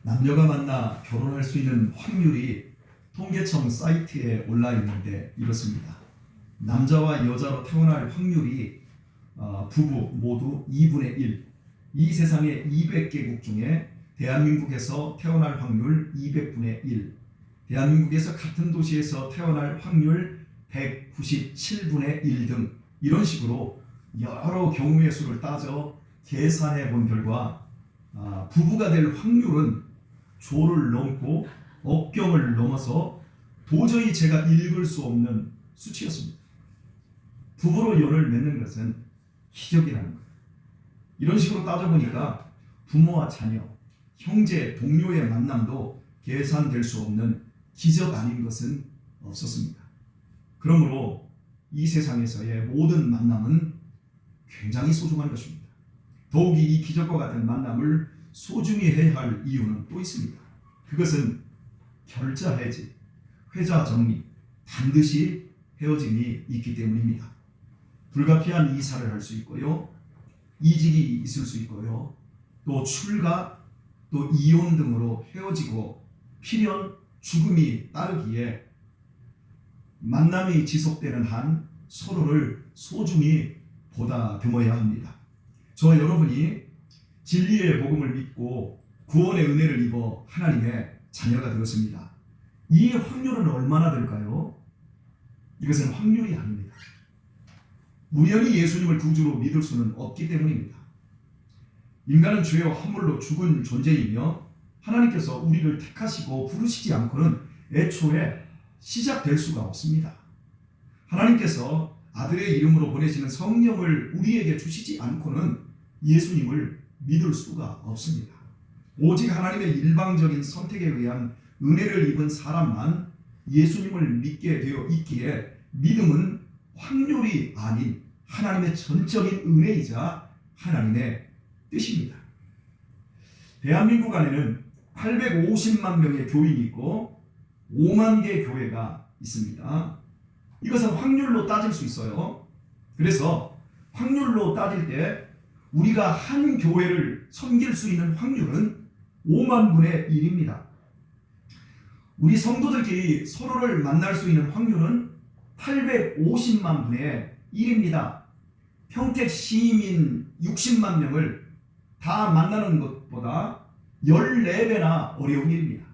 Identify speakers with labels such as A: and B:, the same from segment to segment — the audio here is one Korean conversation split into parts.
A: 남녀가 만나 결혼할 수 있는 확률이 통계청 사이트에 올라 있는데 이렇습니다. 남자와 여자로 태어날 확률이 부부 모두 2분의 1. 이 세상의 200개국 중에 대한민국에서 태어날 확률 200분의 1. 대한민국에서 같은 도시에서 태어날 확률 197분의 1 등 이런 식으로 여러 경우의 수를 따져 계산해 본 결과 부부가 될 확률은 조를 넘고 억경을 넘어서 도저히 제가 읽을 수 없는 수치였습니다. 부부로 연을 맺는 것은 기적이라는 거예요. 이런 식으로 따져보니까 부모와 자녀, 형제, 동료의 만남도 계산될 수 없는 기적 아닌 것은 없었습니다. 그러므로 이 세상에서의 모든 만남은 굉장히 소중한 것입니다. 더욱이 이 기적과 같은 만남을 소중히 해야 할 이유는 또 있습니다. 그것은 결자 해지, 회자 정리, 반드시 헤어짐이 있기 때문입니다. 불가피한 이사를 할 수 있고요, 이직이 있을 수 있고요, 또 출가, 또 이혼 등으로 헤어지고 필연 죽음이 따르기에 만남이 지속되는 한 서로를 소중히 보다듬어야 합니다. 저와 여러분이 진리의 복음을 믿고 구원의 은혜를 입어 하나님의 자녀가 되었습니다. 이 확률은 얼마나 될까요? 이것은 확률이 아닙니다. 우연히 예수님을 구주로 믿을 수는 없기 때문입니다. 인간은 죄와 허물로 죽은 존재이며 하나님께서 우리를 택하시고 부르시지 않고는 애초에 시작될 수가 없습니다. 하나님께서 아들의 이름으로 보내시는 성령을 우리에게 주시지 않고는 예수님을 믿을 수가 없습니다. 오직 하나님의 일방적인 선택에 의한 은혜를 입은 사람만 예수님을 믿게 되어 있기에 믿음은 확률이 아닌 하나님의 전적인 은혜이자 하나님의 뜻입니다. 대한민국 안에는 850만 명의 교인이 있고 5만 개 교회가 있습니다. 이것은 확률로 따질 수 있어요. 그래서 확률로 따질 때 우리가 한 교회를 섬길 수 있는 확률은 5만 분의 1입니다. 우리 성도들끼리 서로를 만날 수 있는 확률은 850만 분의 1입니다. 평택 시민 60만 명을 다 만나는 것보다 14배나 어려운 일입니다.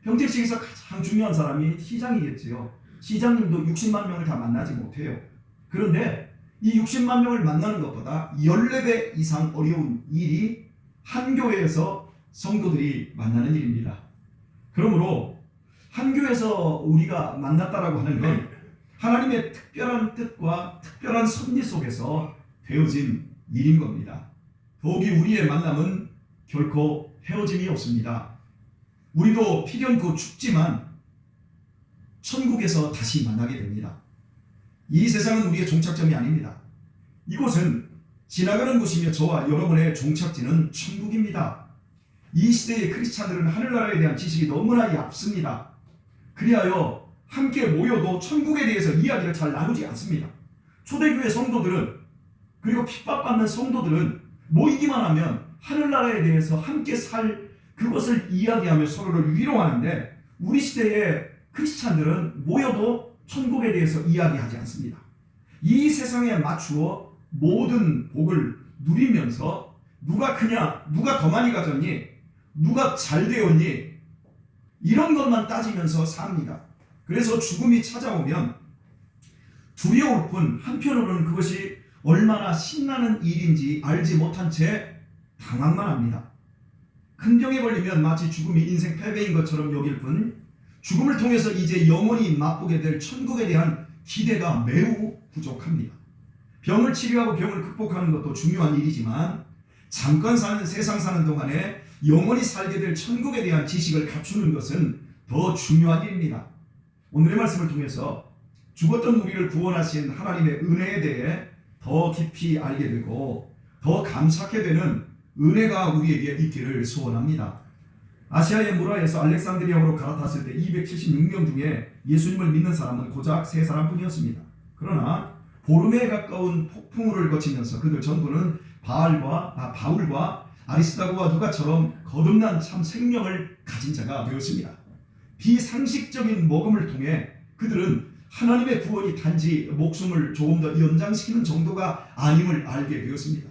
A: 평택시에서 가장 중요한 사람이 시장이겠지요. 시장님도 60만 명을 다 만나지 못해요. 그런데 이 60만 명을 만나는 것보다 14배 이상 어려운 일이 한 교회에서 성도들이 만나는 일입니다. 그러므로 한 교회에서 우리가 만났다라고 하는 건 하나님의 특별한 뜻과 특별한 섭리 속에서 되어진 일인 겁니다. 더욱이 우리의 만남은 결코 헤어짐이 없습니다. 우리도 필연코 죽지만 천국에서 다시 만나게 됩니다. 이 세상은 우리의 종착점이 아닙니다. 이곳은 지나가는 곳이며 저와 여러분의 종착지는 천국입니다. 이 시대의 크리스찬들은 하늘나라에 대한 지식이 너무나 얕습니다. 그리하여 함께 모여도 천국에 대해서 이야기를 잘 나누지 않습니다. 초대교회 성도들은, 그리고 핍박받는 성도들은 모이기만 하면 하늘나라에 대해서 함께 살 그것을 이야기하며 서로를 위로하는데, 우리 시대의 크리스찬들은 모여도 천국에 대해서 이야기하지 않습니다. 이 세상에 맞추어 모든 복을 누리면서 누가 크냐, 누가 더 많이 가졌니, 누가 잘 되었니, 이런 것만 따지면서 삽니다. 그래서 죽음이 찾아오면 두려울 뿐 한편으로는 그것이 얼마나 신나는 일인지 알지 못한 채 당황만 합니다. 큰 병에 걸리면 마치 죽음이 인생 패배인 것처럼 여길 뿐 죽음을 통해서 이제 영원히 맛보게 될 천국에 대한 기대가 매우 부족합니다. 병을 치료하고 병을 극복하는 것도 중요한 일이지만 잠깐 세상 사는 동안에 영원히 살게 될 천국에 대한 지식을 갖추는 것은 더 중요한 일입니다. 오늘의 말씀을 통해서 죽었던 우리를 구원하신 하나님의 은혜에 대해 더 깊이 알게 되고 더 감사하게 되는 은혜가 우리에게 있기를 소원합니다. 아시아의 무라에서 알렉산드리아로 갈아탔을 때 276명 중에 예수님을 믿는 사람은 고작 3사람뿐이었습니다. 그러나 보름에 가까운 폭풍우를 거치면서 그들 전부는 바울과 아리스다고와 누가처럼 거듭난 참 생명을 가진 자가 되었습니다. 비상식적인 먹음을 통해 그들은 하나님의 구원이 단지 목숨을 조금 더 연장시키는 정도가 아님을 알게 되었습니다.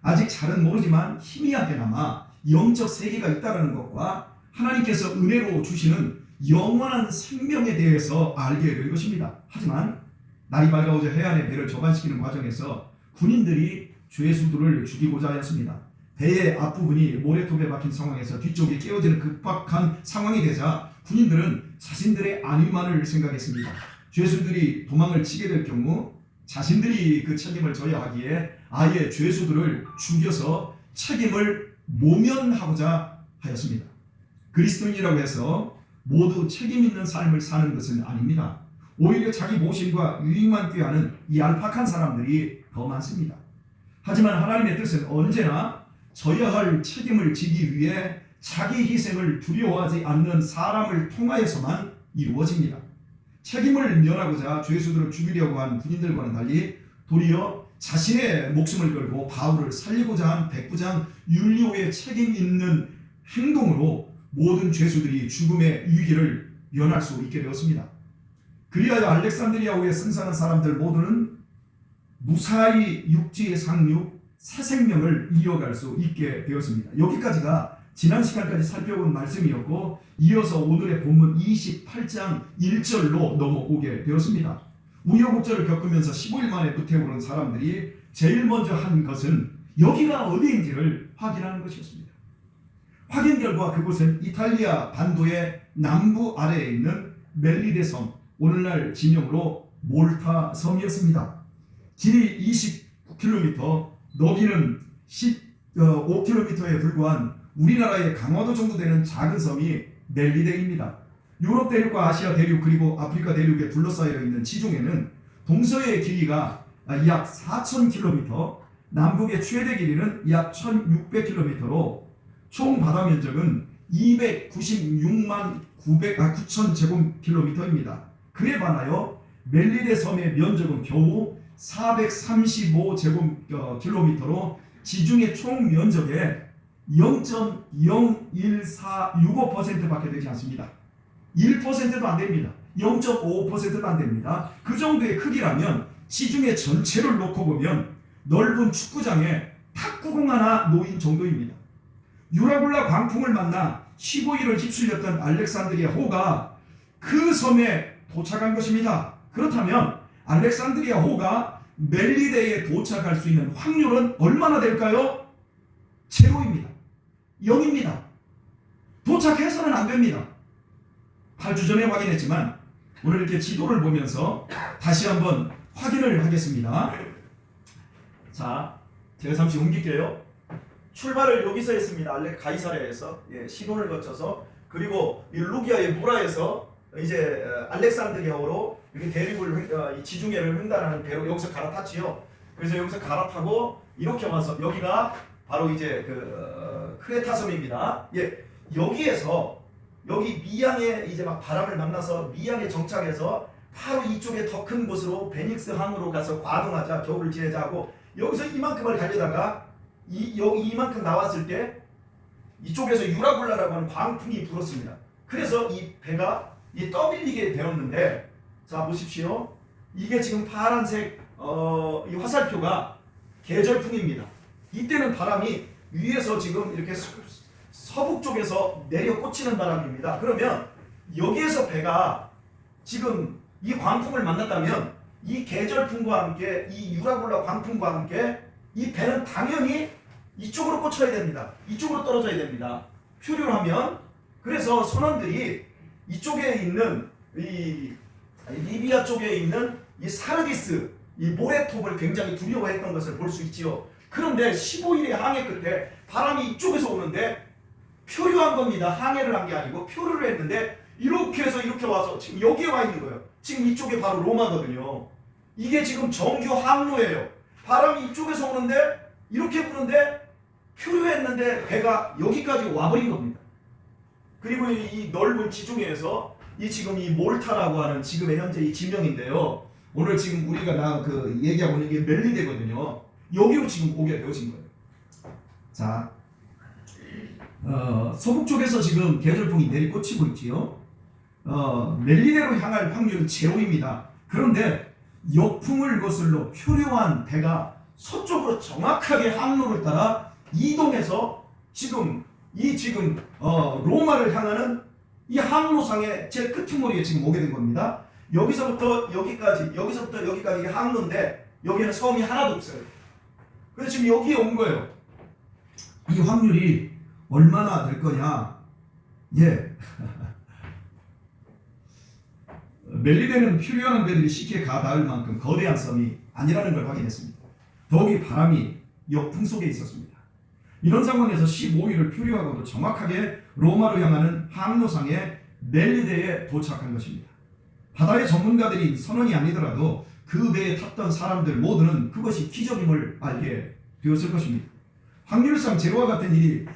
A: 아직 잘은 모르지만 희미하게나마 영적 세계가 있다는 것과 하나님께서 은혜로 주시는 영원한 생명에 대해서 알게 된 것입니다. 하지만 날이 밝아오자 해안의 배를 접안시키는 과정에서 군인들이 죄수들을 죽이고자 하였습니다. 배의 앞부분이 모래톱에 박힌 상황에서 뒤쪽이 깨어지는 급박한 상황이 되자 군인들은 자신들의 안위만을 생각했습니다. 죄수들이 도망을 치게 될 경우 자신들이 그 책임을 져야 하기에 아예 죄수들을 죽여서 책임을 모면하고자 하였습니다. 그리스도인이라고 해서 모두 책임 있는 삶을 사는 것은 아닙니다. 오히려 자기 모심과 유익만 꾀하는 이 얄팍한 사람들이 더 많습니다. 하지만 하나님의 뜻은 언제나 져야 할 책임을 지기 위해 자기 희생을 두려워하지 않는 사람을 통하여서만 이루어집니다. 책임을 면하고자 죄수들을 죽이려고 한 군인들과는 달리 도리어 자신의 목숨을 걸고 바울을 살리고자 한 백부장 율리오의 책임 있는 행동으로 모든 죄수들이 죽음의 위기를 면할 수 있게 되었습니다. 그리하여 알렉산드리아호에 승선한 사람들 모두는 무사히 육지의 상륙, 새 생명을 이어갈 수 있게 되었습니다. 여기까지가 지난 시간까지 살펴본 말씀이었고 이어서 오늘의 본문 28장 1절로 넘어오게 되었습니다. 우여곡절을 겪으면서 15일 만에 부태오른 사람들이 제일 먼저 한 것은 여기가 어디인지를 확인하는 것이었습니다. 확인 결과 그곳은 이탈리아 반도의 남부 아래에 있는 멜리데 섬, 오늘날 지명으로 몰타 섬이었습니다. 길이 29km, 너비는 15km에 불과한 우리나라의 강화도 정도 되는 작은 섬이 멜리데입니다. 유럽 대륙과 아시아 대륙 그리고 아프리카 대륙에 둘러싸여 있는 지중해는 동서의 길이가 약 4,000km, 남북의 최대 길이는 약 1,600km로 총 바다 면적은 296만 9,000 제곱킬로미터입니다. 그에 반하여 멜리데 섬의 면적은 겨우 435 제곱킬로미터로 지중해 총 면적의 0.01465%밖에 되지 않습니다. 1%도 안 됩니다. 0.5%도 안 됩니다. 그 정도의 크기라면 지중해 전체를 놓고 보면 넓은 축구장에 탁구공 하나 놓인 정도입니다. 유라굴라 광풍을 만나 15일을 휩쓸렸던 알렉산드리아 호가 그 섬에 도착한 것입니다. 그렇다면 알렉산드리아 호가 멜리데에 도착할 수 있는 확률은 얼마나 될까요? 제로입니다. 0입니다. 도착해서는 안 됩니다. 8주 전에 확인했지만 오늘 이렇게 지도를 보면서 다시 한번 확인을 하겠습니다. 자, 제가 잠시 옮길게요. 출발을 여기서 했습니다. 가이사랴에서 시돈을 거쳐서 그리고 루기아의 무라에서 이제 알렉산드리아로 이렇게 대륙을 지중해를 횡단하는 배로 여기서 갈아탔지요. 그래서 여기서 갈아타고 이렇게 와서 여기가 바로 이제 그 크레타 섬입니다. 여기에서 여기 미양에 이제 막 바람을 만나서 미양에 정착해서 바로 이쪽에 더 큰 곳으로 베닉스 항으로 가서 과동하자, 겨울을 지내자 하고 여기서 이만큼을 가려다가 여기 이만큼 나왔을 때 이쪽에서 유라굴라라고 하는 광풍이 불었습니다. 그래서 이 배가 떠밀리게 되었는데, 자 보십시오. 이게 지금 파란색 이 화살표가 계절풍입니다. 이때는 바람이 위에서 지금 이렇게 서북 쪽에서 내려 꽂히는 바람입니다. 그러면 여기에서 배가 지금 이 광풍을 만났다면 이 계절풍과 함께 이 유라굴라 광풍과 함께 이 배는 당연히 이쪽으로 꽂혀야 됩니다. 이쪽으로 떨어져야 됩니다. 표류를 하면. 그래서 선원들이 이쪽에 있는 이 리비아 쪽에 있는 이 사르디스 이 모래톱을 굉장히 두려워했던 것을 볼 수 있지요. 그런데 15일의 항해 끝에 바람이 이쪽에서 오는데 표류한 겁니다. 항해를 한 게 아니고 표류를 했는데 이렇게 해서 이렇게 와서 지금 여기에 와 있는 거예요. 지금 이쪽에 바로 로마거든요. 이게 지금 정규 항로예요. 바람이 이쪽에서 오는데 이렇게 부는데 표류했는데 배가 여기까지 와버린 겁니다. 그리고 이 넓은 지중해에서 이 지금 이 몰타라고 하는 지금의 현재 이 지명인데요. 오늘 지금 우리가 얘기하고 있는 게 멜리데거든요. 여기로 지금 오게 되어진 거예요. 자, 서북 쪽에서 지금 계절풍이 내리꽂히고 있지요. 멜리데로 향할 확률은 제로입니다. 그런데 역풍을 거슬러 표류한 배가 서쪽으로 정확하게 항로를 따라 이동해서 지금 로마를 향하는 이 항로상의 제 끄트머리에 지금 오게 된 겁니다. 여기서부터 여기까지 이게 항로인데 여기는 섬이 하나도 없어요. 그래서 지금 여기에 온 거예요. 이 확률이 얼마나 될 거냐? 예. 멜리데는 표류하는 배들이 쉽게 가닿을 만큼 거대한 섬이 아니라는 걸 확인했습니다. 더욱이 바람이 역풍 속에 있었습니다. 이런 상황에서 15일을 표류하고도 정확하게 로마로 향하는 항로상의 멜리데에 도착한 것입니다. 바다의 전문가들이 선원이 아니더라도 그 배에 탔던 사람들 모두는 그것이 기적임을 알게 되었을 것입니다. 확률상 제로와 같은 일이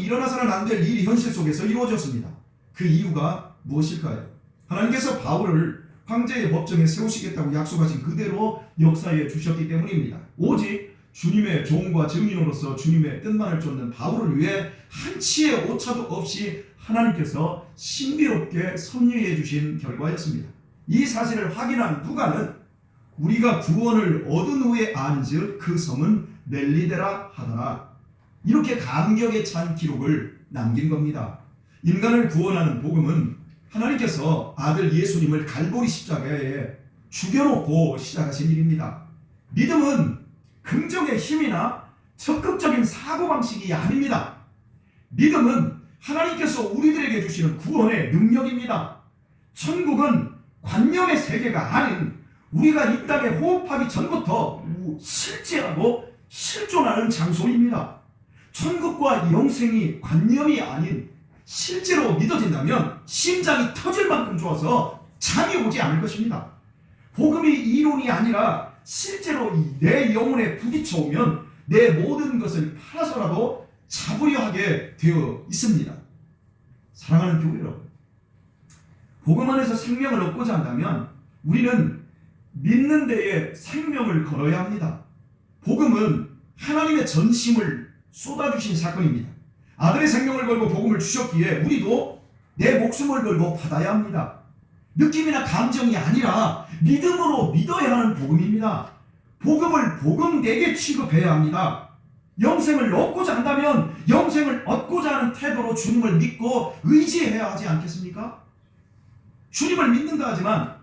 A: 일어나서는 안 될 일이 현실 속에서 이루어졌습니다. 그 이유가 무엇일까요? 하나님께서 바울을 황제의 법정에 세우시겠다고 약속하신 그대로 역사에 주셨기 때문입니다. 오직 주님의 종과 증인으로서 주님의 뜻만을 쫓는 바울을 위해 한치의 오차도 없이 하나님께서 신비롭게 섭리해 주신 결과였습니다. 이 사실을 확인한 누가는 우리가 구원을 얻은 후에 안즉 그 성은 멜리데라 하더라. 이렇게 감격에 찬 기록을 남긴 겁니다. 인간을 구원하는 복음은 하나님께서 아들 예수님을 갈보리 십자가에 죽여놓고 시작하신 일입니다. 믿음은 긍정의 힘이나 적극적인 사고방식이 아닙니다. 믿음은 하나님께서 우리들에게 주시는 구원의 능력입니다. 천국은 관념의 세계가 아닌 우리가 이 땅에 호흡하기 전부터 실제하고 실존하는 장소입니다. 천국과 영생이 관념이 아닌 실제로 믿어진다면 심장이 터질 만큼 좋아서 잠이 오지 않을 것입니다. 복음이 이론이 아니라 실제로 내 영혼에 부딪혀오면 내 모든 것을 팔아서라도 잡으려 하게 되어 있습니다. 사랑하는 교회 여러분, 복음 안에서 생명을 얻고자 한다면 우리는 믿는 데에 생명을 걸어야 합니다. 복음은 하나님의 전심을 쏟아주신 사건입니다. 아들의 생명을 걸고 복음을 주셨기에 우리도 내 목숨을 걸고 받아야 합니다. 느낌이나 감정이 아니라 믿음으로 믿어야 하는 복음입니다. 복음을 복음되게 취급해야 합니다. 영생을 얻고자 한다면 영생을 얻고자 하는 태도로 주님을 믿고 의지해야 하지 않겠습니까? 주님을 믿는다 하지만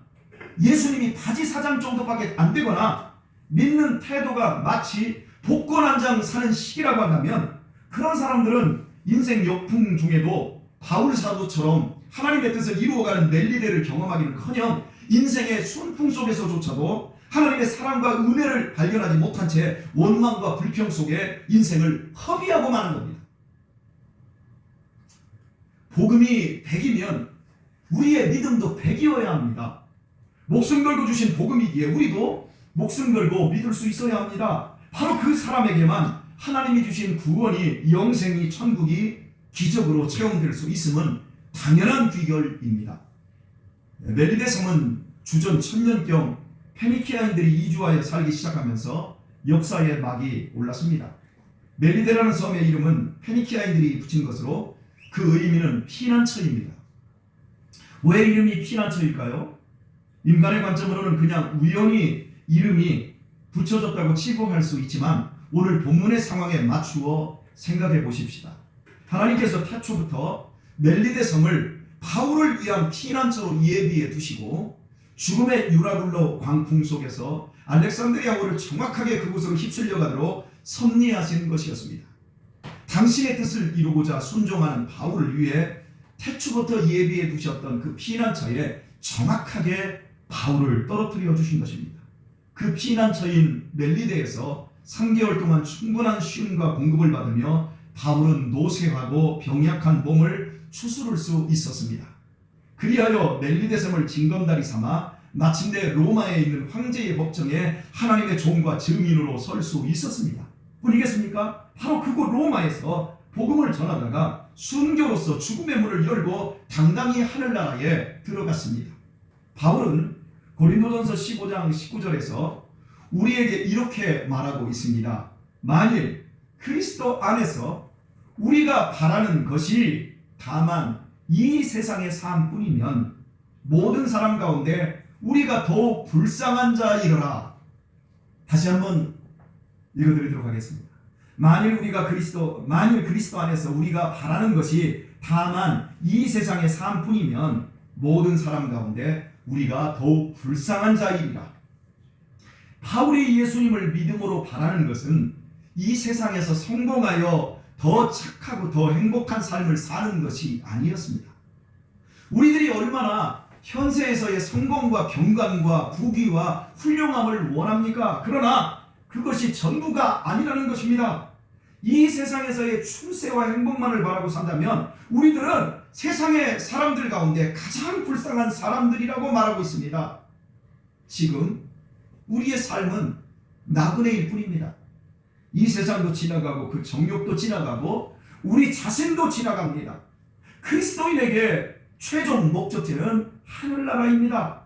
A: 예수님이 바지 사장 정도밖에 안 되거나 믿는 태도가 마치 복권 한 장 사는 시기라고 한다면 그런 사람들은 인생 역풍 중에도 바울 사도처럼 하나님의 뜻을 이루어가는 멜리데를 경험하기는커녕 인생의 순풍 속에서조차도 하나님의 사랑과 은혜를 발견하지 못한 채 원망과 불평 속에 인생을 허비하고 마는 겁니다. 복음이 100이면 우리의 믿음도 100이어야 합니다. 목숨 걸고 주신 복음이기에 우리도 목숨 걸고 믿을 수 있어야 합니다. 바로 그 사람에게만 하나님이 주신 구원이, 영생이, 천국이 기적으로 체험될 수 있음은 당연한 귀결입니다. 멜리데 성은 주전 1000년경 페니키아인들이 이주하여 살기 시작하면서 역사의 막이 올랐습니다. 멜리데라는 섬의 이름은 페니키아인들이 붙인 것으로 그 의미는 피난처입니다. 왜 이름이 피난처일까요? 인간의 관점으로는 그냥 우연히 이름이 붙여졌다고 치부할 수 있지만 오늘 본문의 상황에 맞추어 생각해 보십시다. 하나님께서 태초부터 멜리데 섬을 바울을 위한 피난처로 예비해 두시고 죽음의 유라굴로 광풍 속에서 알렉산드리아호를 정확하게 그곳으로 휩쓸려 가도록 섭리하신 것이었습니다. 당신의 뜻을 이루고자 순종하는 바울을 위해 태초부터 예비해 두셨던 그 피난처에 정확하게 바울을 떨어뜨려 주신 것입니다. 그 피난처인 멜리데에서 3개월 동안 충분한 쉼과 공급을 받으며 바울은 노쇠하고 병약한 몸을 추스를 수 있었습니다. 그리하여 멜리데 섬을 징검다리 삼아 마침내 로마에 있는 황제의 법정에 하나님의 종과 증인으로 설 수 있었습니다. 뿐이겠습니까? 바로 그곳 로마에서 복음을 전하다가 순교로서 죽음의 문을 열고 당당히 하늘나라에 들어갔습니다. 바울은 고린도전서 15장 19절에서 우리에게 이렇게 말하고 있습니다. 만일 그리스도 안에서 우리가 바라는 것이 다만 이 세상의 삶뿐이면 모든 사람 가운데 우리가 더욱 불쌍한 자이러라. 다시 한번 읽어드리도록 하겠습니다. 만일 그리스도 안에서 우리가 바라는 것이 다만 이 세상의 삶뿐이면 모든 사람 가운데 우리가 더욱 불쌍한 자이리라. 바울이 예수님을 믿음으로 바라는 것은 이 세상에서 성공하여 더 착하고 더 행복한 삶을 사는 것이 아니었습니다. 우리들이 얼마나 현세에서의 성공과 경관과 부귀와 훌륭함을 원합니까? 그러나 그것이 전부가 아니라는 것입니다. 이 세상에서의 출세와 행복만을 바라고 산다면 우리들은 세상의 사람들 가운데 가장 불쌍한 사람들이라고 말하고 있습니다. 지금 우리의 삶은 나그네일 뿐입니다. 이 세상도 지나가고 그 정욕도 지나가고 우리 자신도 지나갑니다. 그리스도인에게 최종 목적지는 하늘나라입니다.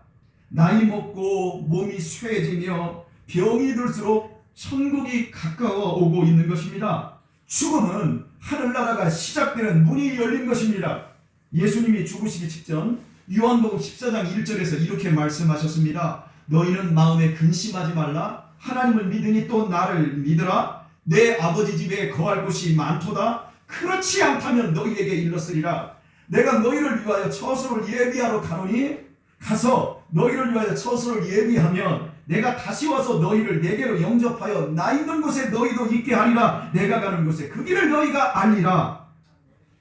A: 나이 먹고 몸이 쇠해지며 병이 들수록 천국이 가까워 오고 있는 것입니다. 죽음은 하늘나라가 시작되는 문이 열린 것입니다. 예수님이 죽으시기 직전 요한복음 14장 1절에서 이렇게 말씀하셨습니다. 너희는 마음에 근심하지 말라. 하나님을 믿으니 또 나를 믿으라. 내 아버지 집에 거할 곳이 많도다. 그렇지 않다면 너희에게 일렀으리라. 내가 너희를 위하여 처소를 예비하러 가노니 가서 너희를 위하여 처소를 예비하면 내가 다시 와서 너희를 내게로 영접하여 나 있는 곳에 너희도 있게 하리라. 내가 가는 곳에 그 길을 너희가 알리라.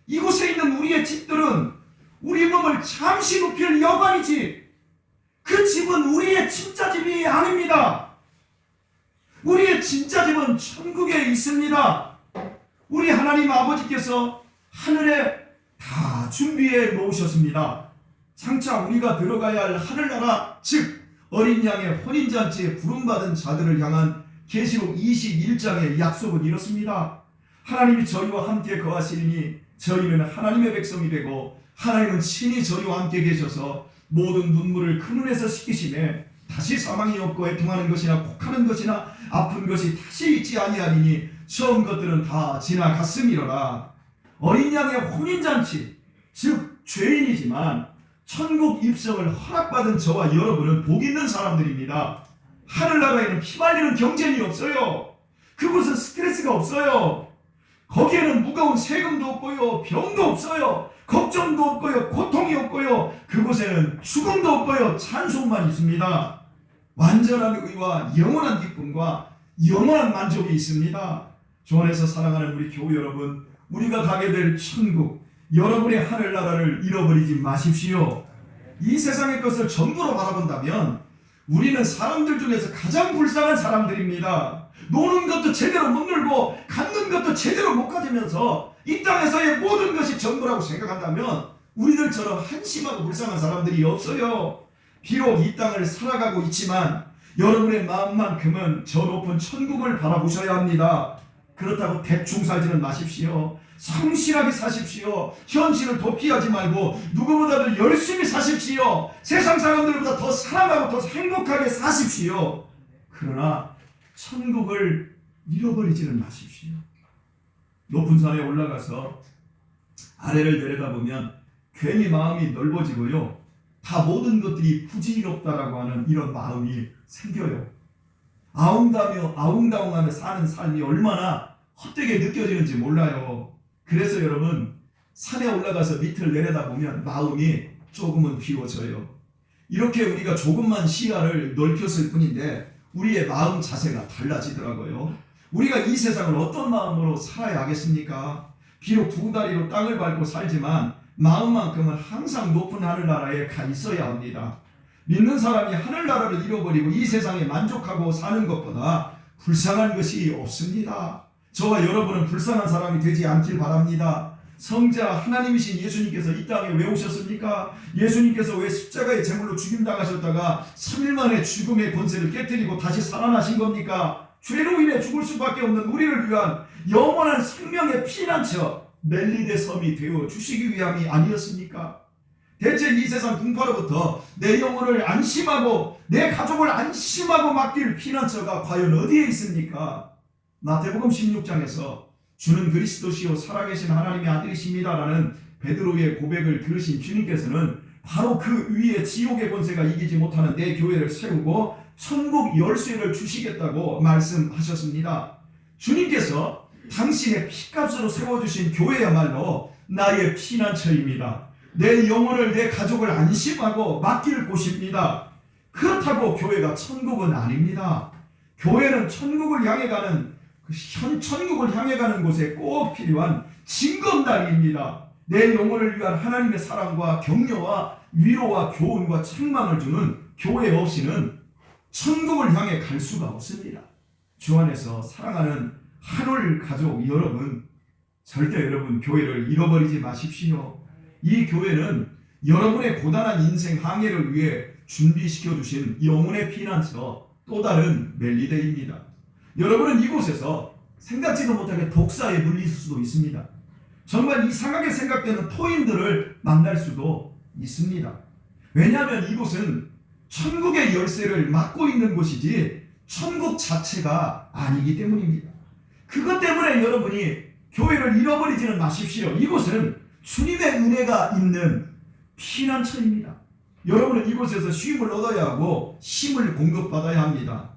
A: 이곳에 있는 우리의 집들은 우리 몸을 잠시 눕힐 여관이지 그 집은 우리의 진짜 집이 아닙니다. 우리의 진짜 집은 천국에 있습니다. 우리 하나님 아버지께서 하늘에 다 준비해 놓으셨습니다. 장차 우리가 들어가야 할 하늘나라, 즉 어린 양의 혼인잔치에 부름받은 자들을 향한 계시록 21장의 약속은 이렇습니다. 하나님이 저희와 함께 거하시리니 저희는 하나님의 백성이 되고 하나님은 친히 저희와 함께 계셔서 모든 눈물을 그 눈에서 씻기시매 다시 사망이 없고 애통하는 것이나 곡하는 것이나 아픈 것이 다시 있지 아니하리니 처음 것들은 다 지나갔음이로라. 어린 양의 혼인잔치, 즉 죄인이지만 천국 입성을 허락받은 저와 여러분은 복 있는 사람들입니다. 하늘나라에는 피말리는 경쟁이 없어요. 그곳은 스트레스가 없어요. 거기에는 무거운 세금도 없고요, 병도 없어요, 걱정도 없고요, 고통이 없고요, 그곳에는 죽음도 없고요, 찬송만 있습니다. 완전한 의와 영원한 기쁨과 영원한 만족이 있습니다. 주 안에서 사랑하는 우리 교우 여러분, 우리가 가게 될 천국, 여러분의 하늘나라를 잃어버리지 마십시오. 이 세상의 것을 전부로 바라본다면 우리는 사람들 중에서 가장 불쌍한 사람들입니다. 노는 것도 제대로 못 놀고 갖는 것도 제대로 못 가지면서 이 땅에서의 모든 것이 전부라고 생각한다면 우리들처럼 한심하고 불쌍한 사람들이 없어요. 비록 이 땅을 살아가고 있지만 여러분의 마음만큼은 저 높은 천국을 바라보셔야 합니다. 그렇다고 대충 살지는 마십시오. 성실하게 사십시오. 현실을 도피하지 말고 누구보다도 열심히 사십시오. 세상 사람들보다 더 사랑하고 더 행복하게 사십시오. 그러나 천국을 잃어버리지는 마십시오. 높은 산에 올라가서 아래를 내려다보면 괜히 마음이 넓어지고요, 다 모든 것들이 부질없다라고 하는 이런 마음이 생겨요. 아웅다웅하며 사는 삶이 얼마나 헛되게 느껴지는지 몰라요. 그래서 여러분, 산에 올라가서 밑을 내려다보면 마음이 조금은 비워져요. 이렇게 우리가 조금만 시야를 넓혔을 뿐인데 우리의 마음 자세가 달라지더라고요. 우리가 이 세상을 어떤 마음으로 살아야 하겠습니까? 비록 두 다리로 땅을 밟고 살지만 마음만큼은 항상 높은 하늘나라에 가 있어야 합니다. 믿는 사람이 하늘나라를 잃어버리고 이 세상에 만족하고 사는 것보다 불쌍한 것이 없습니다. 저와 여러분은 불쌍한 사람이 되지 않길 바랍니다. 성자 하나님이신 예수님께서 이 땅에 왜 오셨습니까? 예수님께서 왜 십자가의 제물로 죽임당하셨다가 3일 만에 죽음의 권세를 깨뜨리고 다시 살아나신 겁니까? 죄로 인해 죽을 수밖에 없는 우리를 위한 영원한 생명의 피난처 멜리데 섬이 되어 주시기 위함이 아니었습니까? 대체 이 세상 풍파로부터 내 영혼을 안심하고 내 가족을 안심하고 맡길 피난처가 과연 어디에 있습니까? 마태복음 16장에서 주는 그리스도시요 살아계신 하나님의 아들이십니다라는 베드로의 고백을 들으신 주님께서는 바로 그 위에 지옥의 권세가 이기지 못하는 내 교회를 세우고 천국 열쇠를 주시겠다고 말씀하셨습니다. 주님께서 당신의 피값으로 세워주신 교회야말로 나의 피난처입니다. 내 영혼을, 내 가족을 안심하고 맡길 곳입니다. 그렇다고 교회가 천국은 아닙니다. 교회는 천국을 향해 가는 천국을 향해 가는 곳에 꼭 필요한 징검다리입니다. 내 영혼을 위한 하나님의 사랑과 격려와 위로와 교훈과 책망을 주는 교회 없이는 천국을 향해 갈 수가 없습니다. 주 안에서 사랑하는 한올 가족 여러분, 절대 여러분 교회를 잃어버리지 마십시오. 이 교회는 여러분의 고단한 인생 항해를 위해 준비시켜 주신 영혼의 피난처, 또 다른 멜리데입니다. 여러분은 이곳에서 생각지도 못하게 독사에 물릴 수도 있습니다. 정말 이상하게 생각되는 토인들을 만날 수도 있습니다. 왜냐하면 이곳은 천국의 열쇠를 맡고 있는 곳이지 천국 자체가 아니기 때문입니다. 그것 때문에 여러분이 교회를 잃어버리지는 마십시오. 이곳은 주님의 은혜가 있는 피난처입니다. 여러분은 이곳에서 쉼을 얻어야 하고 힘을 공급받아야 합니다.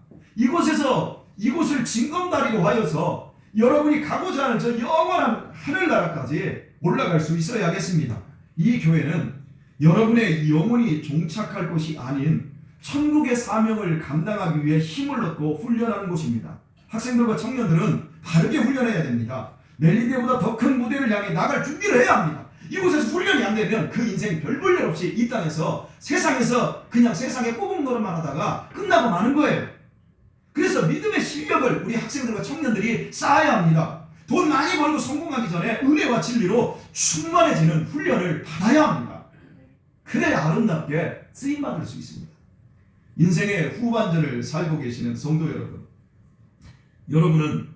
A: 이곳을 징검다리로 하여서 여러분이 가고자 하는 저 영원한 하늘나라까지 올라갈 수 있어야겠습니다. 이 교회는 여러분의 영혼이 종착할 곳이 아닌 천국의 사명을 감당하기 위해 힘을 얻고 훈련하는 곳입니다. 학생들과 청년들은 바르게 훈련해야 됩니다. 멜리데보다 더 큰 무대를 향해 나갈 준비를 해야 합니다. 이곳에서 훈련이 안 되면 그 인생 별 볼 일 없이 이 땅에서 세상에서 그냥 세상에 꼬북 노릇만 하다가 끝나고 마는 거예요. 그래서 믿음의 실력을 우리 학생들과 청년들이 쌓아야 합니다. 돈 많이 벌고 성공하기 전에 은혜와 진리로 충만해지는 훈련을 받아야 합니다. 그래야 아름답게 쓰임받을 수 있습니다. 인생의 후반전을 살고 계시는 성도 여러분, 여러분은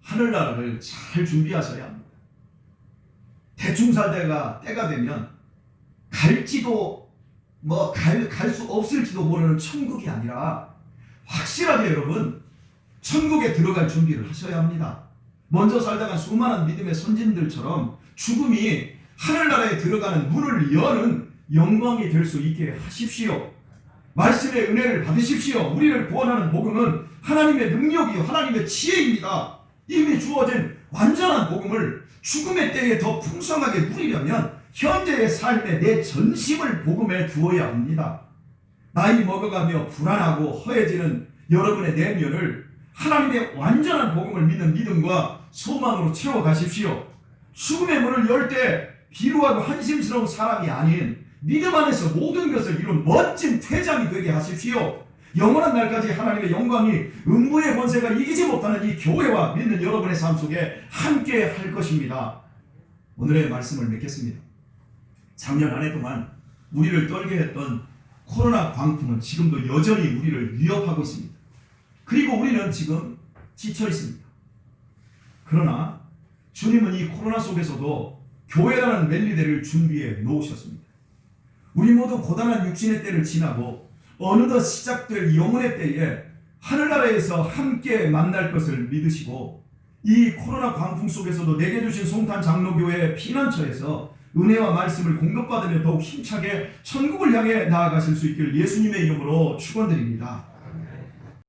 A: 하늘나라를 잘 준비하셔야 합니다. 대충 살다가 때가 되면 갈지도 갈 수 없을지도 모르는 천국이 아니라 확실하게 여러분 천국에 들어갈 준비를 하셔야 합니다. 먼저 살다가 수많은 믿음의 선진들처럼 죽음이 하늘나라에 들어가는 문을 여는 영광이 될 수 있게 하십시오. 말씀의 은혜를 받으십시오. 우리를 구원하는 복음은 하나님의 능력이요 하나님의 지혜입니다. 이미 주어진 완전한 복음을 죽음의 때에 더 풍성하게 누리려면 현재의 삶에 내 전심을 복음에 두어야 합니다. 나이 먹어가며 불안하고 허해지는 여러분의 내면을 하나님의 완전한 복음을 믿는 믿음과 소망으로 채워가십시오. 죽음의 문을 열 때 비루하고 한심스러운 사람이 아닌 믿음 안에서 모든 것을 이룬 멋진 퇴장이 되게 하십시오. 영원한 날까지 하나님의 영광이 음부의 권세가 이기지 못하는 이 교회와 믿는 여러분의 삶 속에 함께 할 것입니다. 오늘의 말씀을 맺겠습니다. 작년 한 해 동안 우리를 떨게 했던 코로나 광풍은 지금도 여전히 우리를 위협하고 있습니다. 그리고 우리는 지금 지쳐 있습니다. 그러나 주님은 이 코로나 속에서도 교회라는 멜리데를 준비해 놓으셨습니다. 우리 모두 고단한 육신의 때를 지나고 어느덧 시작될 영혼의 때에 하늘나라에서 함께 만날 것을 믿으시고 이 코로나 광풍 속에서도 내게 주신 송탄 장로교회의 피난처에서 은혜와 말씀을 공급받으며 더욱 힘차게 천국을 향해 나아가실 수 있기를 예수님의 이름으로 축원드립니다.